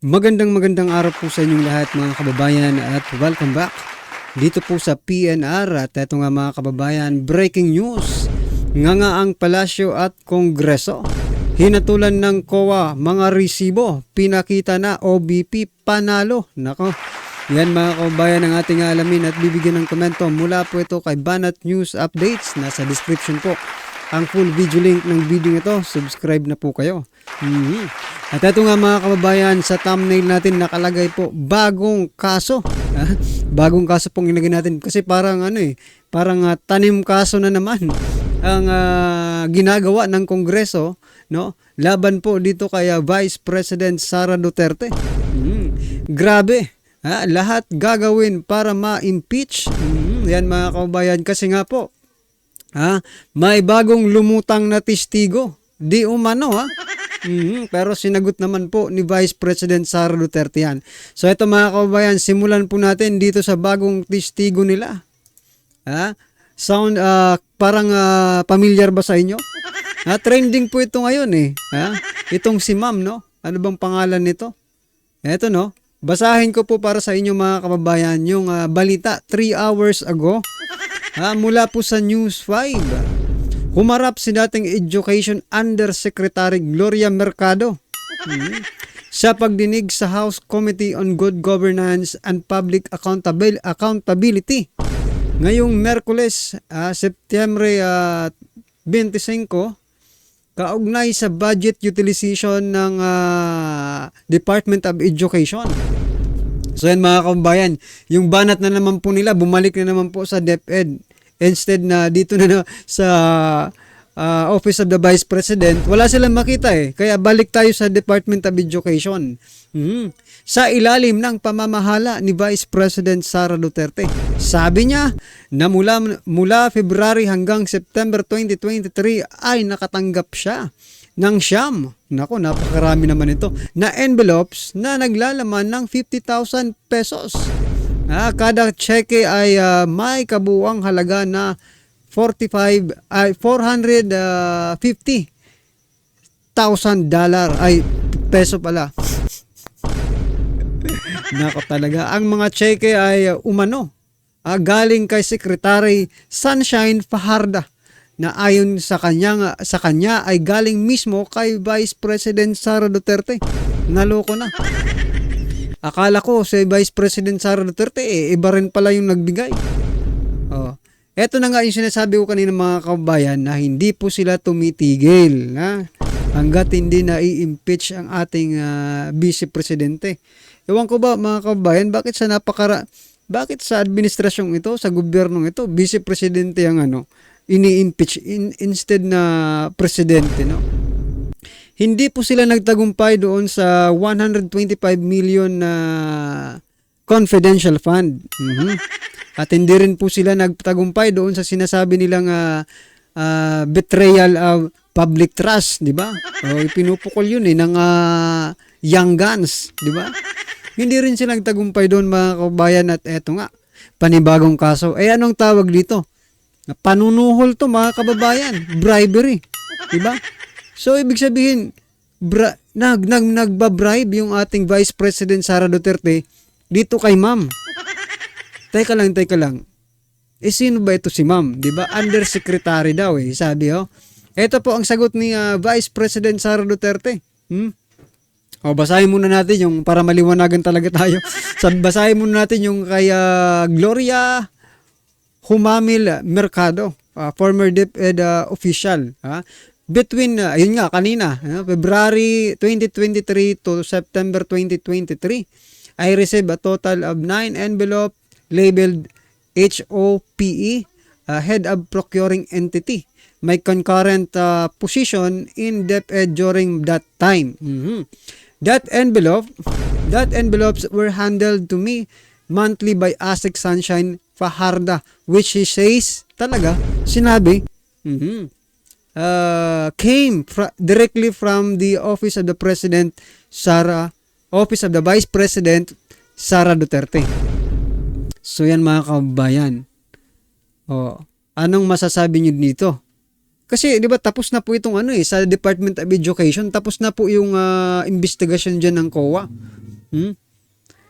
Magandang araw po sa inyong lahat mga kababayan at welcome back dito po sa PNR. At eto nga mga kababayan, breaking news. Nga ang palasyo at kongreso. Hinatulan ng COA mga resibo. Pinakita na OBP panalo. Nako, yan mga kababayan ang ating alamin at bibigyan ng komento. Mula po ito kay Banat News Updates. Nasa description po ang full video link ng video ito. Subscribe na po kayo. At ito nga mga kababayan, sa thumbnail natin nakalagay po bagong kaso. Bagong kaso pong ilagay natin kasi parang parang tanim kaso na naman ang ginagawa ng Kongreso, no? Laban po dito kay Vice President Sara Duterte. Grabe. Lahat gagawin para ma-impeach. Yan mga kababayan, kasi nga po may bagong lumutang na testigo. Di umano pero sinagot naman po ni Vice President Sara Duterte yan. So ito mga kababayan, simulan po natin dito sa bagong testigo nila. Sound parang familiar ba sa inyo? Trending po ito ngayon Itong si Ma'am, no? Ano bang pangalan nito? Ito, no? Basahin ko po para sa inyo mga kababayan yung balita 3 hours ago. Mula po sa News 5. Humarap si dating Education Undersecretary Gloria Mercado sa pagdinig sa House Committee on Good Governance and Public Accountability ngayong Merkules, Setyembre 25, kaugnay sa budget utilization ng Department of Education. So yan mga kababayan, yung banat na naman po nila, bumalik na naman po sa DepEd. Instead na dito na sa Office of the Vice President, wala silang makita Kaya balik tayo sa Department of Education. Sa ilalim ng pamamahala ni Vice President Sara Duterte. Sabi niya na mula February hanggang September 2023 ay nakatanggap siya ng siyam. Nako, napakarami naman ito. Na envelopes na naglalaman ng 50,000 pesos. Kada cheque ay may kabuuang halaga na 450,000 ay peso pala. Nako talaga. Ang mga cheque ay umano galing kay Secretary Sunshine Fajardo na ayon sa kanya ay galing mismo kay Vice President Sara Duterte. Naloko na. Akala ko si Vice President Sara Duterte iba rin pala yung nagbigay. Eto na nga yung sinasabi ko kanina mga kababayan na hindi po sila tumitigil hanggat hindi na i-impeach ang ating Vice Presidente. Ewan ko ba mga kababayan, bakit sa administrasyong ito, sa gobyernong ito, Vice Presidente ang ini-impeach instead na presidente, no? Hindi po sila nagtagumpay doon sa 125 million na confidential fund. At hindi rin po sila nagtagumpay doon sa sinasabi nilang betrayal of public trust, di ba? Pinupukol yun ng young guns, di ba? Hindi rin sila nagtagumpay doon mga kabayan, at eto nga, panibagong kaso. Anong tawag dito? Panunuhol to mga kababayan, bribery, di ba? So, ibig sabihin, nagbabribe yung ating Vice President Sara Duterte dito kay Ma'am. Teka lang. Sino ba ito si Ma'am? Diba? Undersecretary daw sabi Ito po ang sagot ni Vice President Sara Duterte. Basahin muna natin yung para maliwanagan talaga tayo. Basahin muna natin yung kay Gloria Humamil Mercado, former DepEd official. Between, yun nga, kanina, February 2023 to September 2023, I received a total of 9 envelope labeled HOPE, Head of Procuring Entity. My concurrent position in DepEd during that time. That envelopes were handled to me monthly by ASEC Sunshine Fajardo, which he says, sinabi, came directly from the Office of the Vice President Sara Duterte. So yan mga kababayan. Anong masasabi niyo dito? Kasi 'di ba tapos na po itong sa Department of Education, tapos na po yung investigasyon diyan ng COA. Hmm?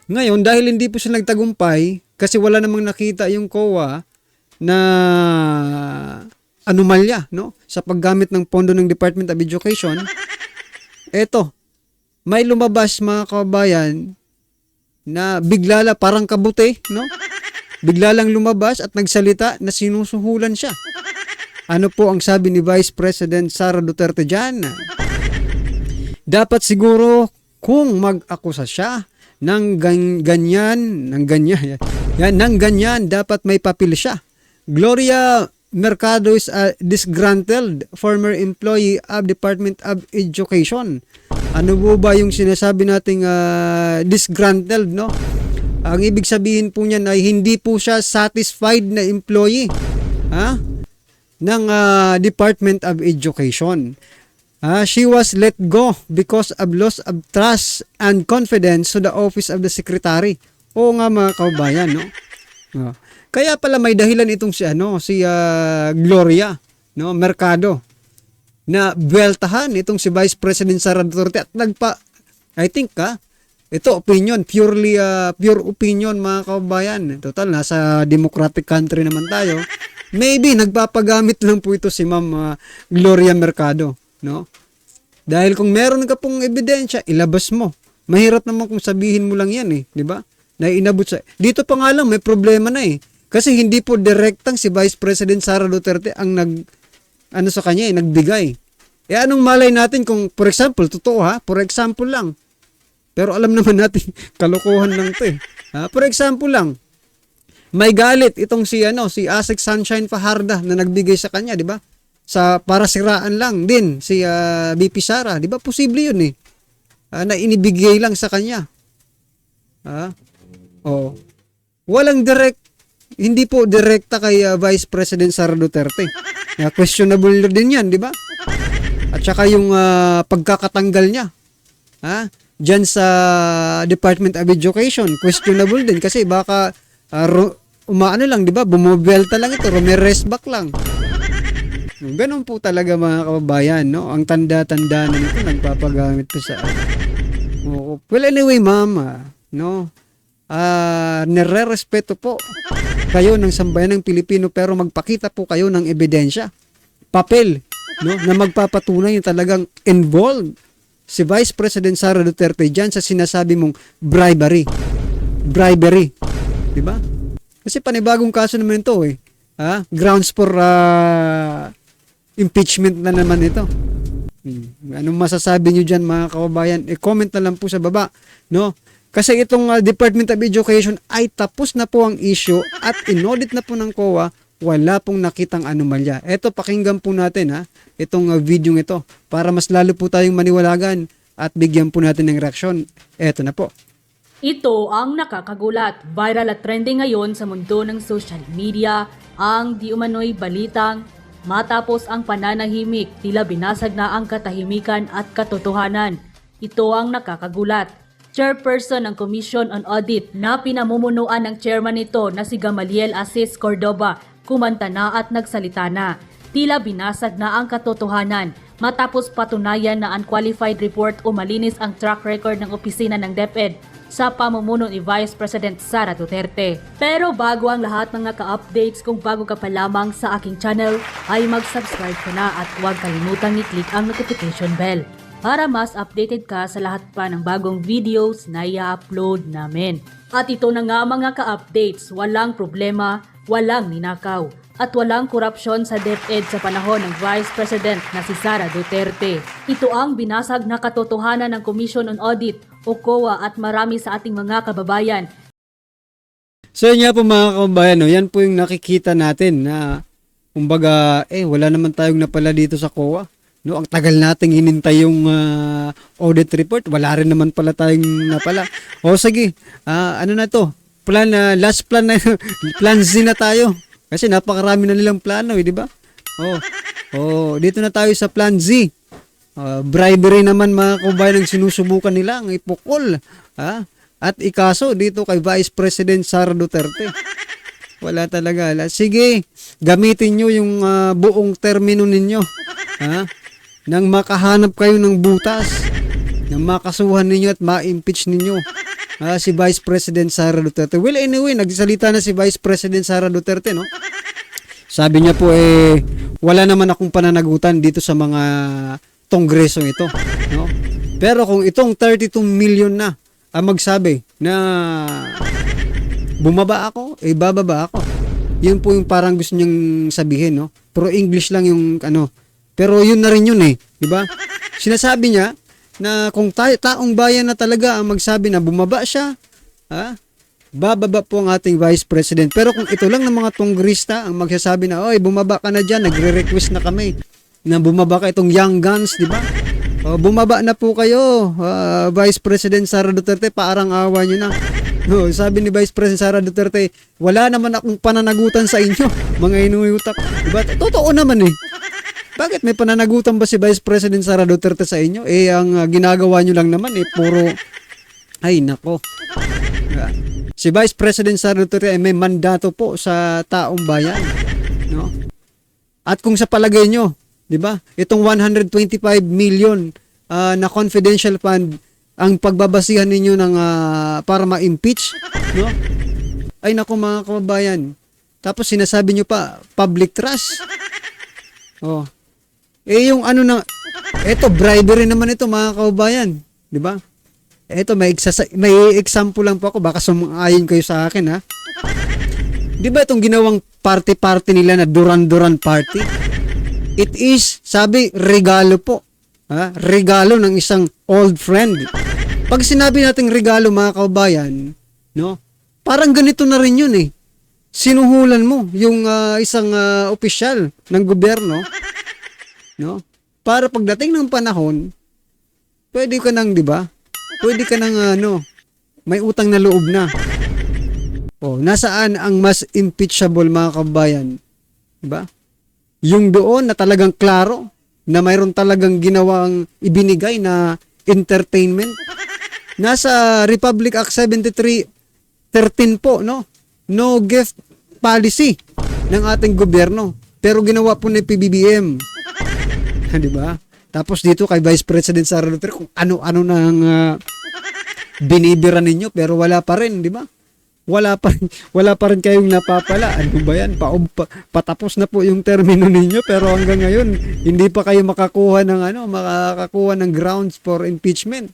Ngayon, dahil hindi po siya nagtagumpay, kasi wala namang nakita yung COA na anomalya, no? Sa paggamit ng pondo ng Department of Education, eto, may lumabas mga kababayan na bigla lang, parang kabuti, no? Bigla lang lumabas at nagsalita na sinusuhulan siya. Ano po ang sabi ni Vice President Sara Duterte dyan? Dapat siguro kung mag-akusa siya ng ganyan, dapat may papel siya. Gloria Mercado is a disgruntled former employee of Department of Education. Ano po ba yung sinasabi nating disgruntled, no? Ang ibig sabihin po niyan ay hindi po siya satisfied na employee ng Department of Education. She was let go because of loss of trust and confidence to the office of the secretary. Oo nga mga kaubayan, no? Kaya pala may dahilan itong si Gloria, no, Mercado, na buweltahan itong si Vice President Sara Duterte at I think ito opinion, pure opinion mga kaubayan. Total, nasa democratic country naman tayo. Maybe nagpapagamit lang po ito si Ma'am Gloria Mercado, no? Dahil kung meron ka pong ebidensya, ilabas mo. Mahirap naman kung sabihin mo lang yan, di ba? Na inabot sa... Dito pa nga lang may problema na Kasi hindi po direktang si Vice President Sara Duterte ang sa kanya nagbigay. Anong malay natin kung, for example, totoo for example lang. Pero alam naman natin, kalokohan lang 'to For example lang, may galit itong si Asek Sunshine Fajarda na nagbigay sa kanya, di ba? Para siraan lang din si BP Sara, di ba? Posible 'yun na inibigay lang sa kanya. Walang hindi po direkta kay Vice President Sara Duterte. Questionable din 'yan, di ba? At saka yung pagkakatanggal niya. Diyan sa Department of Education, questionable din kasi baka umaano lang, di ba? Bumobelta lang ito, Ramirez back lang. Ganun po talaga mga kababayan, no? Ang tanda-tanda na nito nagpapagamit po sa Well, anyway, ma'am, no? Nire-respeto po kayo ng sambayan ng Pilipino pero magpakita po kayo ng ebidensya. Papel, no? Na magpapatunay yung talagang involved si Vice President Sara Duterte dyan sa sinasabi mong bribery. Di ba? Kasi panibagong kaso naman ito Grounds for impeachment na naman ito. Anong masasabi nyo dyan mga kababayan? Comment na lang po sa baba, no? Kasi itong Department of Education ay tapos na po ang issue at inaudit na po ng COA, wala pong nakitang anomalya. Eto, pakinggan po natin itong video ito para mas lalo po tayong maniwalagan at bigyan po natin ng reaksyon. Eto na po. Ito ang nakakagulat. Viral at trending ngayon sa mundo ng social media ang di umano'y balitang matapos ang pananahimik, tila binasag na ang katahimikan at katotohanan. Ito ang nakakagulat. Chairperson ng Commission on Audit na pinamumunuan ng chairman nito na si Gamaliel Asis Cordoba, kumanta na at nagsalita na. Tila binasag na ang katotohanan matapos patunayan na unqualified report o malinis ang track record ng opisina ng DepEd sa pamumuno ni Vice President Sara Duterte. Pero bago ang lahat mga ka-updates, kung bago ka pa lamang sa aking channel, ay mag-subscribe ka na at huwag kalimutang i-click ang notification bell para mas updated ka sa lahat pa ng bagong videos na i-upload namin. At ito na nga mga ka-updates, walang problema, walang ninakaw, at walang korupsyon sa DepEd sa panahon ng Vice President na si Sara Duterte. Ito ang binasag na katotohanan ng Commission on Audit o COA at marami sa ating mga kababayan. So yun nga po mga kababayan, yan po yung nakikita natin na kumbaga wala naman tayong napala dito sa COA. No, ang tagal nating hinintay yung audit report, wala rin naman pala tayong napala. O sige, ano na to? Last plan na plan Z na tayo. Kasi napakarami na nilang plano, di ba? Dito na tayo sa plan Z. Bribery naman mga kababayan ang sinusubukan nila, ang ipukol. At ikaso dito kay Vice President Sara Duterte. Wala talaga. Sige, gamitin nyo yung buong termino ninyo. Nang makahanap kayo ng butas, nang makasuhan ninyo at ma-impeach ninyo si Vice President Sara Duterte. Well, anyway, nagsalita na si Vice President Sara Duterte, no? Sabi niya po, wala naman akong pananagutan dito sa mga kongresong ito, no? Pero kung itong 32 million na ang magsabi na bumaba ako, bababa ako. Yun po yung parang gusto niyang sabihin, no? Pero English lang yung ano. Pero yun na rin yun, di ba? Sinasabi niya na kung taong bayan na talaga ang magsabi na bumaba siya, bababa po ang ating Vice President. Pero kung ito lang ng mga tonggrista ang magsasabi na, oy, bumaba ka na dyan, nagre-request na kami na bumaba ka, itong young guns, di ba? Bumaba na po kayo, Vice President Sara Duterte, parang awa nyo na. No, sabi ni Vice President Sara Duterte, wala naman akong pananagutan sa inyo, mga inuutak. Diba? Totoo naman Bakit may pananagutan ba si Vice President Sara Duterte sa inyo? Ang ginagawa nyo lang naman, puro, ay nako. Si Vice President Sara Duterte ay may mandato po sa taong bayan, no? At kung sa palagay nyo, 'di ba? Itong 125 million na confidential fund ang pagbabasihan ninyo ng para ma-impeach, no? Ay nako mga kababayan. Tapos sinasabi nyo pa public trust. Yung ano na eto bribery naman ito mga kababayan, 'di ba? Eto, may example lang po ako, baka sumang-ayon kayo sa akin, Di ba itong ginawang party-party nila na Duran-Duran party? It is, sabi, regalo po. Regalo ng isang old friend. Pag sinabi nating regalo, mga kaubayan, no? Parang ganito na rin yun, Sinuhulan mo yung isang opisyal ng gobyerno, no? Para pagdating ng panahon, pwede ka nang, di ba? Pwede ka nang may utang na loob na. Nasaan ang mas impeachable mga kabayan? Diba? Yung doon na talagang klaro na mayroon talagang ginawang ibinigay na entertainment. Nasa Republic Act 73:13 po, no? No gift policy ng ating gobyerno. Pero ginawa po ni PBBM. Diba? Tapos dito kay Vice President Sara Duterte kung ano-ano nang binibira ninyo pero wala pa rin, di ba? Wala pa rin kayong napapala. Ano ba yan? Patapos na po yung termino ninyo pero hanggang ngayon hindi pa kayo makakakuha ng grounds for impeachment.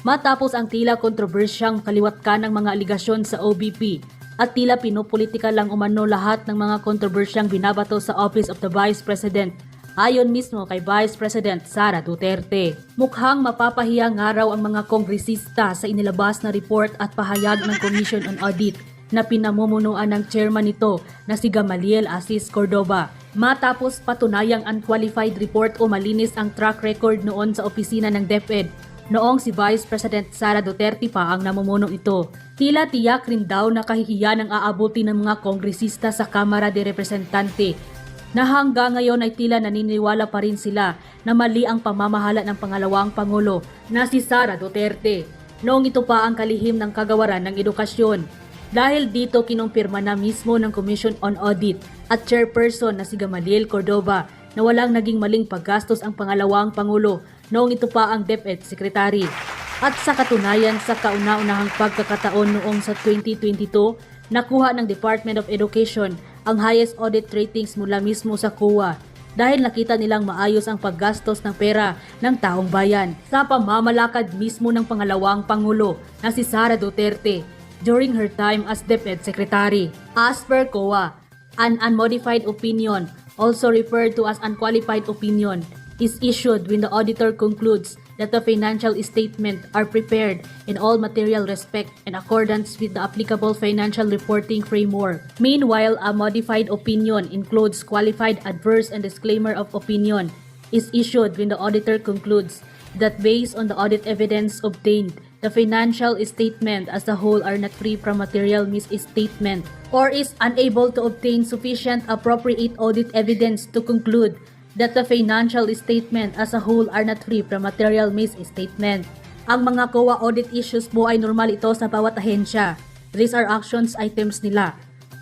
Matapos ang tila kontrobersyang kaliwat ka ng mga aligasyon sa OBP at tila pinopolitika lang umano lahat ng mga kontrobersyang binabato sa Office of the Vice President, ayon mismo kay Vice President Sara Duterte. Mukhang mapapahiya nga raw ang mga kongresista sa inilabas na report at pahayag ng Commission on Audit na pinamumunuan ng chairman nito na si Gamaliel Asis Cordova. Matapos patunayang unqualified report o malinis ang track record noon sa opisina ng DepEd, noong si Vice President Sara Duterte pa ang namumuno ito. Tila tiyak rin daw na kahihiyan ang aabuti ng mga kongresista sa Kamara de Representante na hanggang ngayon ay tila naniniwala pa rin sila na mali ang pamamahala ng pangalawang Pangulo na si Sara Duterte. Noong ito pa ang kalihim ng kagawaran ng edukasyon. Dahil dito kinumpirma na mismo ng Commission on Audit at chairperson na si Gamaliel Cordova na walang naging maling paggastos ang pangalawang Pangulo noong ito pa ang DepEd Secretary. At sa katunayan sa kauna-unahang pagkakataon noong sa 2022, nakuha ng Department of Education ang highest audit ratings mula mismo sa COA dahil nakita nilang maayos ang paggastos ng pera ng taong bayan sa pamamalakad mismo ng pangalawang Pangulo na si Sara Duterte during her time as DepEd Secretary. As per COA, an unmodified opinion, also referred to as unqualified opinion, is issued when the auditor concludes that the financial statements are prepared in all material respect in accordance with the applicable financial reporting framework. Meanwhile, a modified opinion includes qualified adverse and disclaimer of opinion is issued when the auditor concludes that based on the audit evidence obtained, the financial statement as a whole are not free from material misstatement or is unable to obtain sufficient appropriate audit evidence to conclude that the financial statement as a whole are not free from material misstatement. Ang mga COA audit issues po ay normal ito sa bawat ahensya. These are actions items nila.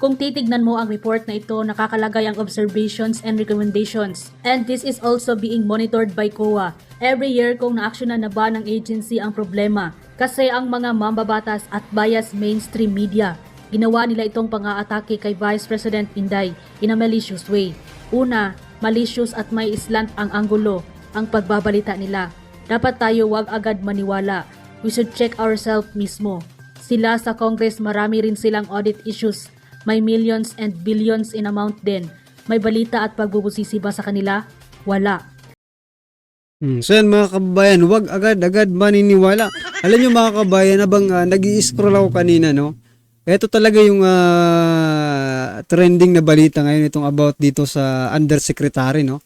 Kung titignan mo ang report na ito, nakakalagay ang observations and recommendations. And this is also being monitored by COA. Every year kung na-actionan na ba ng agency ang problema, Kasi ang mga mambabatas at bias mainstream media, ginawa nila itong pang-aatake kay Vice President Inday in a malicious way. Una, malicious at may islant ang anggulo, ang pagbabalita nila. Dapat tayo wag agad maniwala. We should check ourselves mismo. Sila sa Congress marami rin silang audit issues. May millions and billions in amount din. May balita at pagbubusisi ba sa kanila? Wala. So yan mga kababayan, huwag agad-agad maniniwala. Alam nyo mga kababayan, habang nag-i-scroll ako kanina, no? Ito talaga yung trending na balita ngayon itong about dito sa undersecretary, no?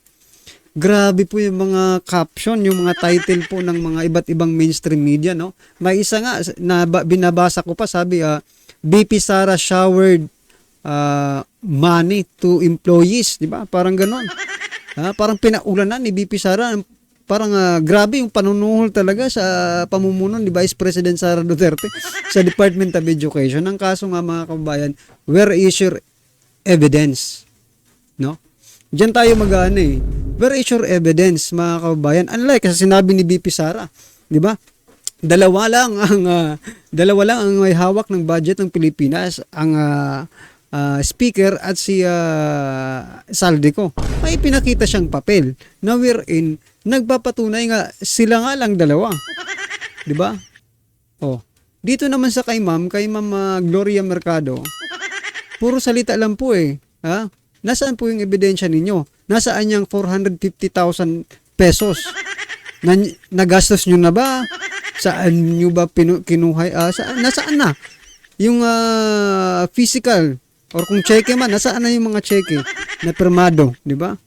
Grabe po yung mga caption, yung mga title po ng mga iba't ibang mainstream media, no? May isa nga na binabasa ko pa, sabi BP Sara showered money to employees, di ba? Parang ganon. Parang pinaulanan ni BP Sara. Parang grabe yung panunuhol talaga sa pamumuno ni Vice President Sara Duterte sa Department of Education. Ang kaso nga mga kababayan, where is your evidence? No? Diyan tayo mag-ano eh. Where is your evidence mga kababayan? Unlike kasi sinabi ni BP Sara, di ba? Dalawa lang ang may hawak ng budget ng Pilipinas, ang speaker at si Saldico. May pinakita siyang papel na wherein nagpapatunay nga sila nga lang dalawa. 'Di ba? Oh. Dito naman sa kay Ma'am Gloria Mercado, puro salita lang po eh. Ha? Nasaan po yung ebidensya ninyo? Nasaan yung 450,000 pesos? Nagastos nyo na ba? Saan nyo ba kinuha? Nasaan na? Yung physical or kung cheque man, nasaan na yung mga cheque na permado, di ba?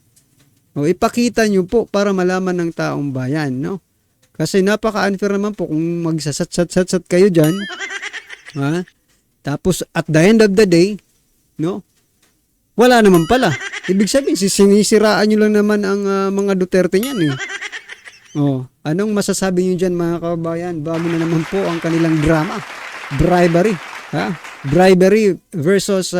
O ipakita nyo po para malaman ng taong bayan, no? Kasi napaka-unfair naman po kung magsasat kayo dyan, ha? Tapos at the end of the day, no? Wala naman pala. Ibig sabihin, sinisiraan nyo lang naman ang mga Duterte niyan, eh. Oh, anong masasabi nyo dyan mga kababayan? Bago na naman po ang kanilang drama. Bribery. Ha? Bribery versus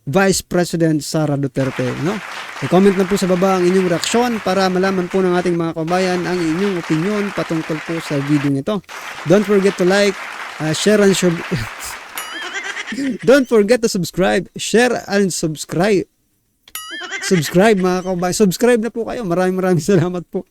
Vice President Sara Duterte, no? I-comment lang po sa baba ang inyong reaksyon para malaman po ng ating mga kabayan ang inyong opinion patungkol po sa video nito. Don't forget to like, share and don't forget to subscribe, share and subscribe. Subscribe mga kababayan. Subscribe na po kayo. Maraming salamat po.